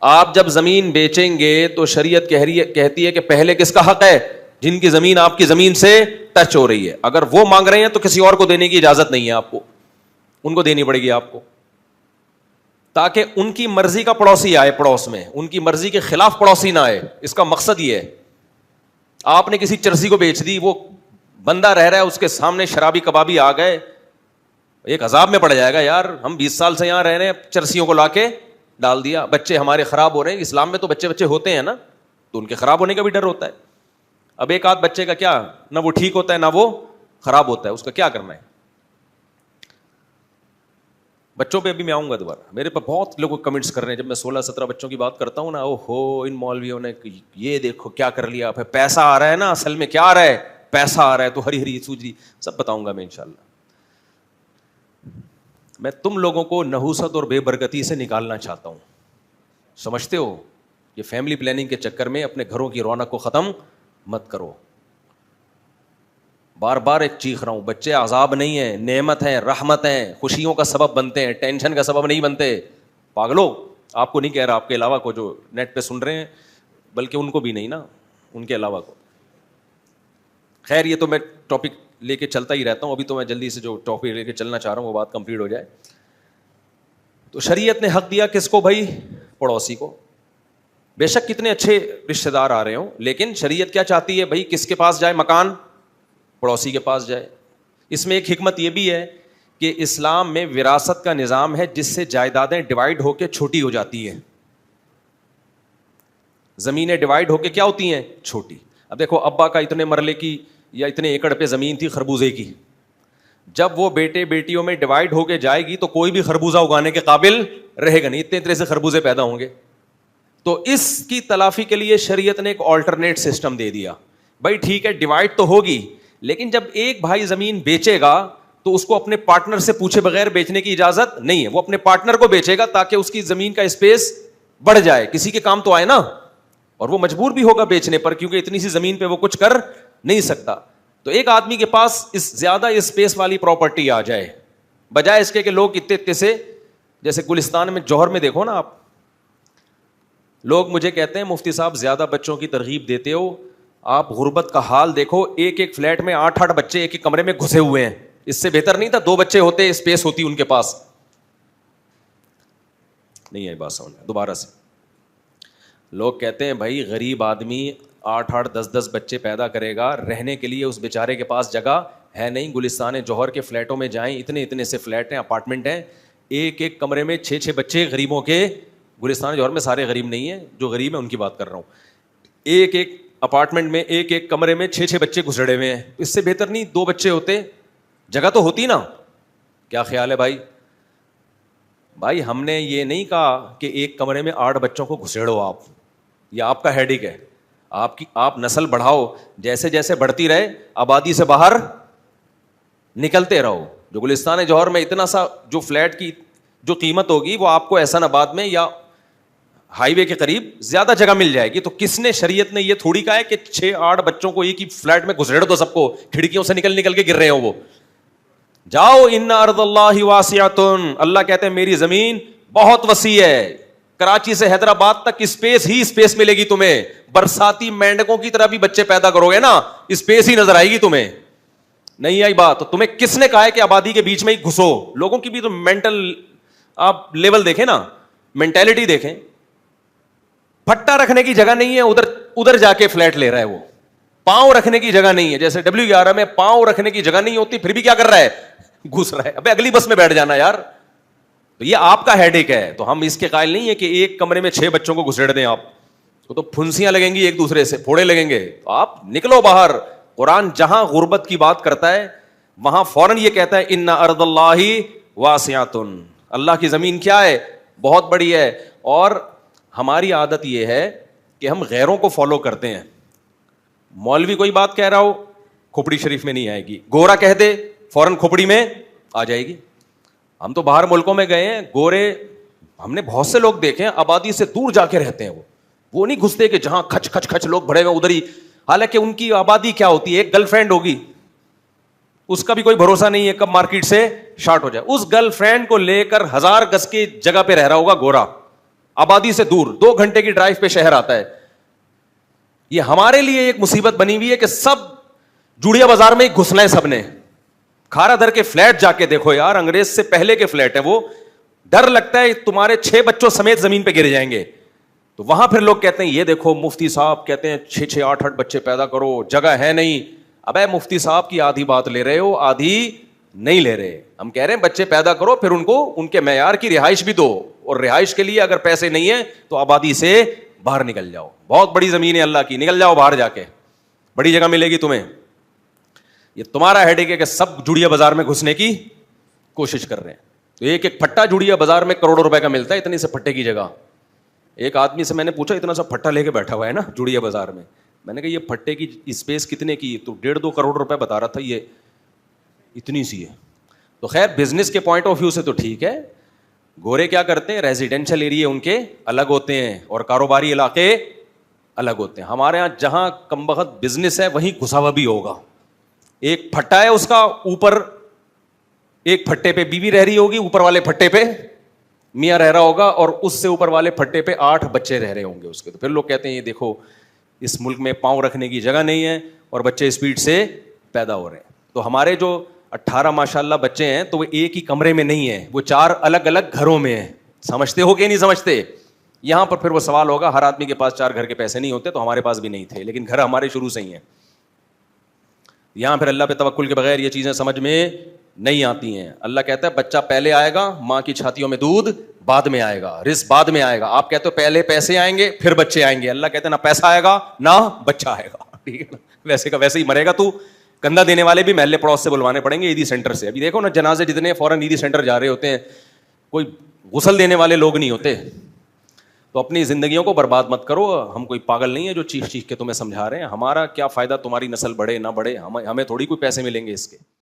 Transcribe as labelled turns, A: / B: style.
A: آپ جب زمین بیچیں گے تو شریعت کہتی ہے کہ پہلے کس کا حق ہے؟ جن کی زمین آپ کی زمین سے ٹچ ہو رہی ہے. اگر وہ مانگ رہے ہیں تو کسی اور کو دینے کی اجازت نہیں ہے آپ کو, ان کو دینی پڑے گی آپ کو, تاکہ ان کی مرضی کا پڑوسی آئے پڑوس میں, ان کی مرضی کے خلاف پڑوسی نہ آئے. اس کا مقصد یہ ہے. آپ نے کسی چرسی کو بیچ دی, وہ بندہ رہ رہا ہے, اس کے سامنے شرابی کبابی آ گئے, ایک عذاب میں پڑ جائے گا. یار ہم 20 سال سے یہاں رہ رہے ہیں, چرسیوں کو لا کے ڈال دیا, بچے ہمارے خراب ہو رہے ہیں. اسلام میں تو بچے ہوتے ہیں نا, تو ان کے خراب ہونے کا بھی ڈر ہوتا ہے. اب ایک آدھ بچے کا کیا, نہ وہ ٹھیک ہوتا ہے نہ وہ خراب ہوتا ہے, اس کا کیا کرنا ہے. بچوں پہ ابھی میں آؤں گا دوبارہ. میرے پہ بہت لوگ کمنٹس کر رہے ہیں جب میں 16-17 بچوں کی بات کرتا ہوں نا, او ہو ان مولویوں نے یہ دیکھو کیا کر لیا, پھر پیسہ آ رہا ہے نا, اصل میں کیا آ رہا ہے, پیسہ آ رہا ہے, تو ہری ہری سوجی سب بتاؤں گا میں انشاءاللہ. میں تم لوگوں کو نحوست اور بے برکتی سے نکالنا چاہتا ہوں, سمجھتے ہو. یہ فیملی پلاننگ کے چکر میں اپنے گھروں کی رونق کو ختم مت کرو. بار بار ایک چیخ رہا ہوں, بچے عذاب نہیں ہیں, نعمت ہیں, رحمت ہیں, خوشیوں کا سبب بنتے ہیں, ٹینشن کا سبب نہیں بنتے. پاگلو, آپ کو نہیں کہہ رہا, آپ کے علاوہ کو جو نیٹ پہ سن رہے ہیں, بلکہ ان کو بھی نہیں نا, ان کے علاوہ کو. خیر یہ تو میں ٹاپک لے کے چلتا ہی رہتا ہوں, ابھی تو میں جلدی سے جو ٹاپک لے کے چلنا چاہ رہا ہوں وہ بات کمپلیٹ ہو جائے. تو شریعت نے حق دیا کس کو بھائی؟ پڑوسی کو. بے شک کتنے اچھے رشتہ دار آ رہے ہوں, لیکن شریعت کیا چاہتی ہے بھائی؟ کس کے پاس جائے مکان؟ پڑوسی کے پاس جائے. اس میں ایک حکمت یہ بھی ہے کہ اسلام میں وراثت کا نظام ہے جس سے جائیدادیں ڈیوائیڈ ہو کے چھوٹی ہو جاتی ہیں. زمینیں ڈیوائیڈ ہو کے کیا ہوتی ہیں؟ چھوٹی. اب دیکھو, ابا کا اتنے مرلے کی یا اتنے ایکڑ پہ زمین تھی خربوزے کی, جب وہ بیٹے بیٹیوں میں ڈیوائیڈ ہو کے جائے گی تو کوئی بھی خربوزہ اگانے کے قابل رہے گا نہیں, اتنے سے خربوزے پیدا ہوں گے. تو اس کی تلافی کے لیے شریعت نے ایک آلٹرنیٹ سسٹم دے دیا. بھائی ٹھیک ہے ڈیوائیڈ تو ہوگی, لیکن جب ایک بھائی زمین بیچے گا تو اس کو اپنے پارٹنر سے پوچھے بغیر بیچنے کی اجازت نہیں ہے. وہ اپنے پارٹنر کو بیچے گا تاکہ اس کی زمین کا اسپیس بڑھ جائے, کسی کے کام تو آئے نا. اور وہ مجبور بھی ہوگا بیچنے پر, کیونکہ اتنی سی زمین پہ وہ کچھ کر نہیں سکتا. تو ایک آدمی کے پاس اس زیادہ اسپیس والی پراپرٹی آ جائے, بجائے اس کے کہ لوگ اتنے سے, جیسے گلستان میں جوہر میں دیکھو نا آپ, لوگ مجھے کہتے ہیں مفتی صاحب زیادہ بچوں کی ترغیب دیتے ہو, آپ غربت کا حال دیکھو, ایک ایک فلیٹ میں 8 بچے ایک ایک کمرے میں گھسے ہوئے ہیں. اس سے بہتر نہیں تھا 2 بچے ہوتے, اسپیس ہوتی ان کے پاس. نہیں ہے بات سمجھ, دوبارہ سے. لوگ کہتے ہیں بھائی غریب آدمی 8 10 بچے پیدا کرے گا, رہنے کے لیے اس بیچارے کے پاس جگہ ہے نہیں. گلستان جوہر کے فلیٹوں میں جائیں, اتنے سے فلیٹ ہیں, اپارٹمنٹ ہیں, ایک ایک کمرے میں 6 بچے غریبوں کے. گلستان جوہر میں سارے غریب نہیں ہیں, جو غریب ہیں ان کی بات کر رہا ہوں. ایک ایک اپارٹمنٹ میں ایک ایک کمرے میں 6 بچے گھسڑے ہوئے ہیں. اس سے بہتر نہیں 2 بچے ہوتے, جگہ تو ہوتی نا. کیا خیال ہے بھائی؟ بھائی ہم نے یہ نہیں کہا کہ ایک کمرے میں 8 بچوں کو گھسیڑو آپ, یہ آپ کا ہیڈک ہے. آپ نسل بڑھاؤ, جیسے جیسے بڑھتی رہے آبادی سے باہر نکلتے رہو. جو گلستان جوہر میں اتنا سا جو فلیٹ کی جو قیمت ہوگی وہ آپ کو احسان آباد میں یا ہائی وے کے قریب زیادہ جگہ مل جائے گی. تو کس نے, شریعت نے یہ تھوڑی کہا ہے کہ 6-8 بچوں کو ایک ہی فلیٹ میں گھسیڑ دو, سب کو کھڑکیوں سے نکل کے گر رہے ہو. وہ جاؤ, ان ارض اللہ واسعۃ, اللہ کہتے ہیں میری زمین بہت وسیع ہے. کراچی سے حیدرآباد تک اسپیس ہی اسپیس ملے گی تمہیں. برساتی مینڈکوں کی طرح بھی بچے پیدا کرو گے نا, اسپیس ہی نظر آئے گی تمہیں. نہیں آئی بات؟ تو تمہیں کس نے کہا ہے کہ آبادی کے بیچ میں ہی گھسو؟ لوگوں کی بھی تو مینٹل آپ لیول دیکھیں نا, مینٹالٹی دیکھیں. پھٹا رکھنے کی جگہ نہیں ہے, ادھر جا کے فلیٹ لے رہا ہے. وہ پاؤں رکھنے کی جگہ نہیں ہے, جیسے W11 میں پاؤں رکھنے کی جگہ نہیں ہوتی, پھر بھی کیا کر رہا ہے, گھس رہا ہے. ابے اگلی بس میں بیٹھ جانا یار. تو یہ آپ کا ہیڈیک ہے. تو ہم اس کے قائل نہیں ہے کہ ایک کمرے میں 6 بچوں کو گھسیڑ دیں آپ, تو پھنسیاں لگیں گی ایک دوسرے سے, پھوڑے لگیں گے. تو آپ نکلو باہر. قرآن جہاں غربت کی بات کرتا ہے وہاں فوراً یہ کہتا ہے ان ارض اللہ واسعۃ, اللہ کی زمین کیا ہے, بہت بڑی ہے. اور ہماری عادت یہ ہے کہ ہم غیروں کو فالو کرتے ہیں. مولوی کوئی بات کہہ رہا ہو, کھوپڑی شریف میں نہیں آئے گی, گورا کہہ دے فوراً کھوپڑی میں آ جائے گی. ہم تو باہر ملکوں میں گئے ہیں, گورے ہم نے بہت سے لوگ دیکھے ہیں آبادی سے دور جا کے رہتے ہیں. وہ نہیں گھستے کہ جہاں کھچ کھچ کھچ لوگ بھرے ہوئے ادھر ہی, حالانکہ ان کی آبادی کیا ہوتی ہے, ایک گرل فرینڈ ہوگی, اس کا بھی کوئی بھروسہ نہیں ہے کب مارکیٹ سے شارٹ ہو جائے. اس گرل فرینڈ کو لے کر 1000 گز کی جگہ پہ رہ رہا ہوگا گورا, آبادی سے دور 2 گھنٹے کی ڈرائیو پہ شہر آتا ہے. یہ ہمارے لیے ایک مصیبت بنی ہوئی ہے کہ سب جوڑیا بازار میں ہی گھسنا ہے سب نے. کھارا در کے فلیٹ جا کے دیکھو یار, انگریز سے پہلے کے فلیٹ ہے وہ, ڈر لگتا ہے تمہارے 6 بچوں سمیت زمین پہ گر جائیں گے. تو وہاں پھر لوگ کہتے ہیں یہ دیکھو مفتی صاحب کہتے ہیں 6 8 بچے پیدا کرو, جگہ ہے نہیں. ابے مفتی صاحب کی آدھی بات لے رہے ہو, آدھی نہیں لے رہے. ہم کہہ رہے ہیں بچے پیدا کرو, پھر ان کو ان کے معیار کی رہائش بھی دو, اور رہائش کے لیے اگر پیسے نہیں ہیں تو آبادی سے باہر نکل جاؤ. بہت بڑی زمین ہے اللہ کی, نکل جاؤ باہر جا کے, بڑی جگہ ملے گی تمہیں. یہ تمہارا ہیڈیک ہے کہ سب جوڑیا بازار میں گھسنے کی کوشش کر رہے ہیں. تو ایک ایک پھٹا جوڑیا بازار میں کروڑوں روپے کا ملتا ہے, اتنی سے پھٹے کی جگہ. ایک آدمی سے میں نے پوچھا, اتنا سا پھٹا لے کے بیٹھا ہوا ہے نا جوڑیا بازار میں, میں نے کہا یہ پھٹے کی اسپیس کتنے کی, تو 1.5-2 کروڑ روپے بتا رہا تھا, یہ اتنی سی ہے. تو خیر بزنس کے پوائنٹ آف ویو سے تو ٹھیک ہے. گورے کیا کرتے ہیں, ریزیڈینشل ایریا ان کے الگ ہوتے ہیں اور کاروباری علاقے الگ ہوتے ہیں. ہمارے یہاں جہاں کم بخت بزنس ہے وہیں گھسا ہوا بھی ہوگا. ایک پھٹا ہے اس کا, اوپر ایک پھٹے پہ بیوی رہ رہی ہوگی, اوپر والے پھٹے پہ میاں رہ رہا ہوگا, اور اس سے اوپر والے پھٹے پہ 8 بچے رہ رہے ہوں گے اس کے. تو پھر لوگ کہتے ہیں یہ دیکھو اس ملک میں پاؤں رکھنے کی جگہ نہیں ہے اور بچے اسپیڈ سے پیدا ہو رہے ہیں. تو ہمارے جو 18 ماشاء اللہ بچے ہیں تو وہ ایک ہی کمرے میں نہیں ہیں, وہ 4 الگ الگ گھروں میں ہیں. سمجھتے ہو کہ نہیں سمجھتے؟ یہاں پر پھر وہ سوال ہوگا, ہر آدمی کے پاس 4 گھر کے پیسے نہیں ہوتے, تو ہمارے پاس بھی نہیں تھے, لیکن گھر ہمارے شروع سے ہی ہیں. یہاں پھر اللہ پہ توکل کے بغیر یہ چیزیں سمجھ میں نہیں آتی ہیں. اللہ کہتا ہے بچہ پہلے آئے گا, ماں کی چھاتیوں میں دودھ بعد میں آئے گا, رزق بعد میں آئے گا. آپ کہتے ہو پہلے پیسے آئیں گے پھر بچے آئیں گے. اللہ کہتے ہیں نہ پیسہ آئے گا نہ بچہ آئے گا. ٹھیک ہے نا, ویسے کا ویسے ہی مرے گا تو. کندھا دینے والے بھی محلے پڑوس سے بلوانے پڑیں گے عیدی سینٹر سے. ابھی دیکھو نا جنازے جتنے فوراً عیدی سینٹر جا رہے ہوتے ہیں, کوئی غسل دینے والے لوگ نہیں ہوتے. تو اپنی زندگیوں کو برباد مت کرو. ہم کوئی پاگل نہیں ہے جو چیخ چیخ کے تمہیں سمجھا رہے ہیں. ہمارا کیا فائدہ تمہاری نسل بڑھے نہ بڑھے, ہمیں تھوڑی کوئی پیسے ملیں گے اس کے.